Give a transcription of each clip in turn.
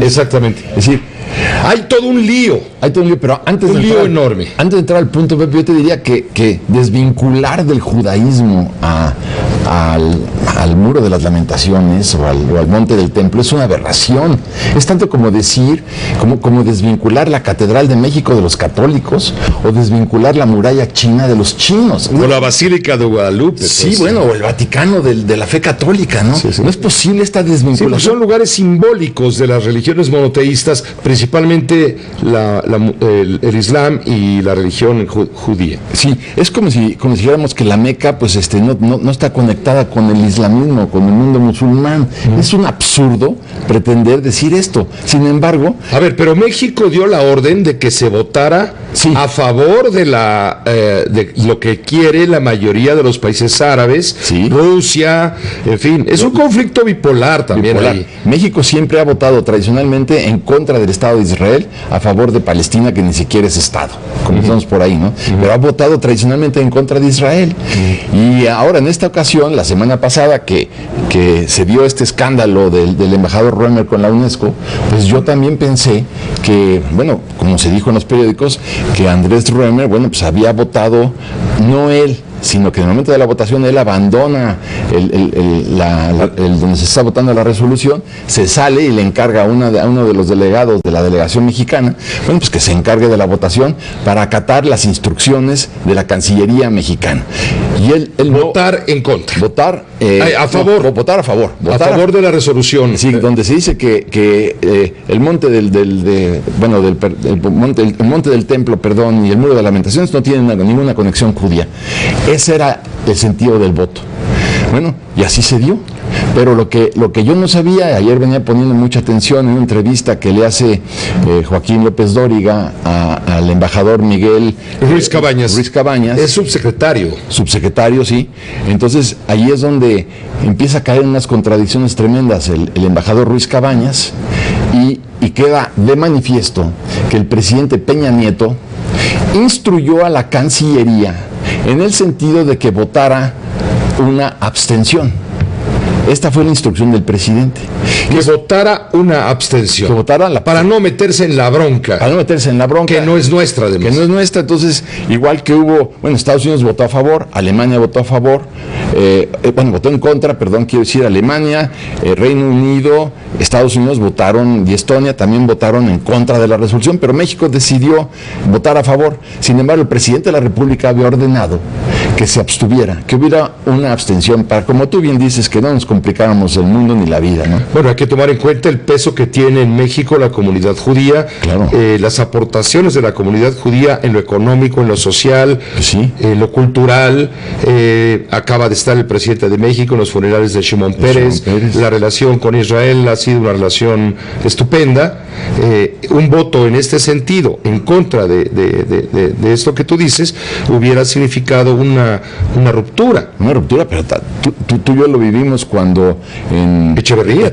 Exactamente. Es decir, hay todo un lío. Pero Enorme. Antes de entrar al punto, Pepe, yo te diría que desvincular del judaísmo al Muro de las Lamentaciones o al Monte del Templo es una aberración. Es tanto como decir, como desvincular la Catedral de México de los católicos o desvincular la muralla china de los chinos. O la Basílica de Guadalupe. Sí, bueno, o el Vaticano de la fe católica, ¿no? Sí. No es posible esta desvinculación. Sí, son lugares simbólicos de las religiones monoteístas, principalmente el Islam y la religión judía. Sí, es como si dijéramos que la Meca pues no está conectada con el islamismo, con el mundo musulmán. Es un absurdo pretender decir esto. Sin embargo... A ver, pero México dio la orden de que se votara a favor de de lo que quiere la mayoría de los países árabes, Rusia, en fin. Es un conflicto bipolar también. Ahí. México siempre ha votado tradicionalmente en contra del Estado de Israel, a favor de Palestina, que ni siquiera es Estado. Comenzamos por ahí, ¿no? Pero ha votado tradicionalmente en contra de Israel. Y ahora, en esta ocasión, la semana pasada que se dio este escándalo del embajador Roemer con la UNESCO, pues yo también pensé que, bueno, como se dijo en los periódicos, que Andrés Roemer, bueno, pues había votado, no él, sino que en el momento de la votación él abandona donde se está votando la resolución, se sale y le encarga a uno de los delegados de la delegación mexicana, bueno, pues que se encargue de la votación para acatar las instrucciones de la Cancillería mexicana. Y él votar en contra. Votar a favor. No, votar a favor. A favor de la resolución. Sí, donde se dice que el monte el monte del templo, perdón, y el Muro de Lamentaciones no tienen ninguna conexión judía. Ese era el sentido del voto. Bueno, y así se dio. Pero lo que yo no sabía, ayer venía poniendo mucha atención en una entrevista que le hace Joaquín López Dóriga al embajador Miguel Ruiz Cabañas. Es subsecretario. Subsecretario, sí. Entonces, ahí es donde empieza a caer en unas contradicciones tremendas el embajador Ruiz Cabañas y queda de manifiesto que el presidente Peña Nieto instruyó a la Cancillería en el sentido de que votara una abstención. Esta fue la instrucción del presidente. Que votara una abstención. Que votara para no meterse en la bronca. Para no meterse en la bronca. Que no es nuestra, además. Que no es nuestra. Entonces, igual que Estados Unidos votó a favor, Alemania votó a favor, votó en contra, quiero decir, Alemania, Reino Unido, Estados Unidos votaron, y Estonia también votaron en contra de la resolución, pero México decidió votar a favor. Sin embargo, el presidente de la República había ordenado que se abstuviera, que hubiera una abstención, para, como tú bien dices, que no nos complicáramos el mundo ni la vida, ¿no? Bueno, hay que tomar en cuenta el peso que tiene en México la comunidad judía, claro. Las aportaciones de la comunidad judía en lo económico, en lo social, sí. En lo cultural. Acaba de estar el presidente de México en los funerales de Shimon Peres. La relación con Israel ha sido una relación estupenda. Un voto en este sentido, en contra de esto que tú dices, hubiera significado una ruptura. Una ruptura, pero tú y yo lo vivimos cuando en Echeverría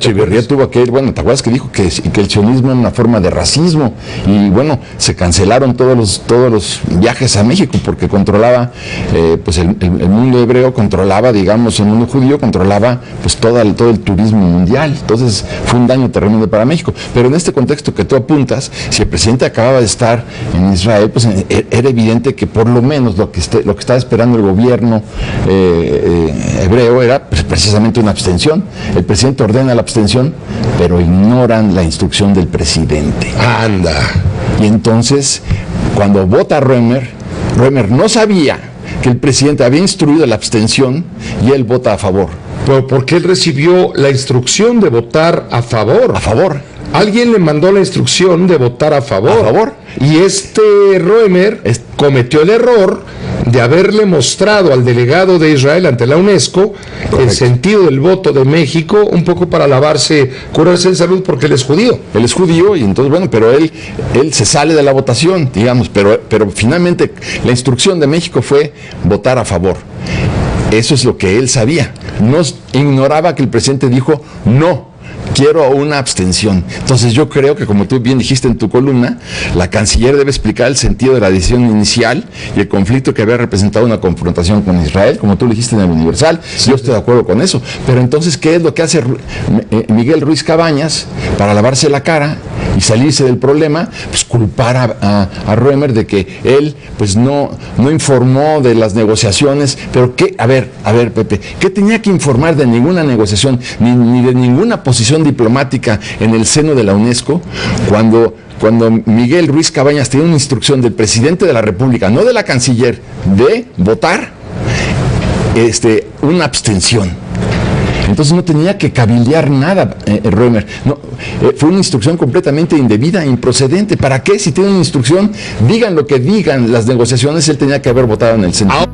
tuvo que ir, ¿te acuerdas que dijo que el sionismo era una forma de racismo? Y bueno, se cancelaron todos los viajes a México porque controlaba, el mundo hebreo controlaba, digamos, el mundo judío controlaba pues todo el turismo mundial. Entonces fue un daño tremendo para México. Pero en este contexto que tú apuntas, si el presidente acababa de estar en Israel, pues era evidente que por lo menos lo que estaba esperando el gobierno hebreo era precisamente una abstención. El presidente ordena la abstención, pero ignoran la instrucción del presidente. Anda. Y entonces, cuando vota Roemer no sabía que el presidente había instruido la abstención y él vota a favor. Pero porque él recibió la instrucción de votar a favor. A favor. Alguien le mandó la instrucción de votar a favor. A favor. Y Roemer cometió el error de haberle mostrado al delegado de Israel ante la UNESCO el sentido del voto de México, un poco para curarse en salud, porque él es judío. Él es judío y entonces, pero él se sale de la votación, digamos, pero finalmente la instrucción de México fue votar a favor. Eso es lo que él sabía. No ignoraba que el presidente dijo no. quiero una abstención. Entonces yo creo que, como tú bien dijiste en tu columna, la canciller debe explicar el sentido de la decisión inicial y el conflicto que había representado una confrontación con Israel, como tú lo dijiste en el Universal. Sí. Yo estoy de acuerdo con eso. Pero entonces, ¿qué es lo que hace Miguel Ruiz Cabañas para lavarse la cara y salirse del problema? Pues culpar a Roemer de que él pues no informó de las negociaciones. Pero ¿qué? A ver, Pepe, ¿qué tenía que informar de ninguna negociación, ni de ninguna posición diplomática en el seno de la UNESCO, cuando Miguel Ruiz Cabañas tenía una instrucción del presidente de la República, no de la canciller, de votar una abstención? Entonces no tenía que cabildear nada, Roemer. No, fue una instrucción completamente indebida e improcedente. ¿Para qué? Si tiene una instrucción, digan lo que digan las negociaciones, él tenía que haber votado en el Senado.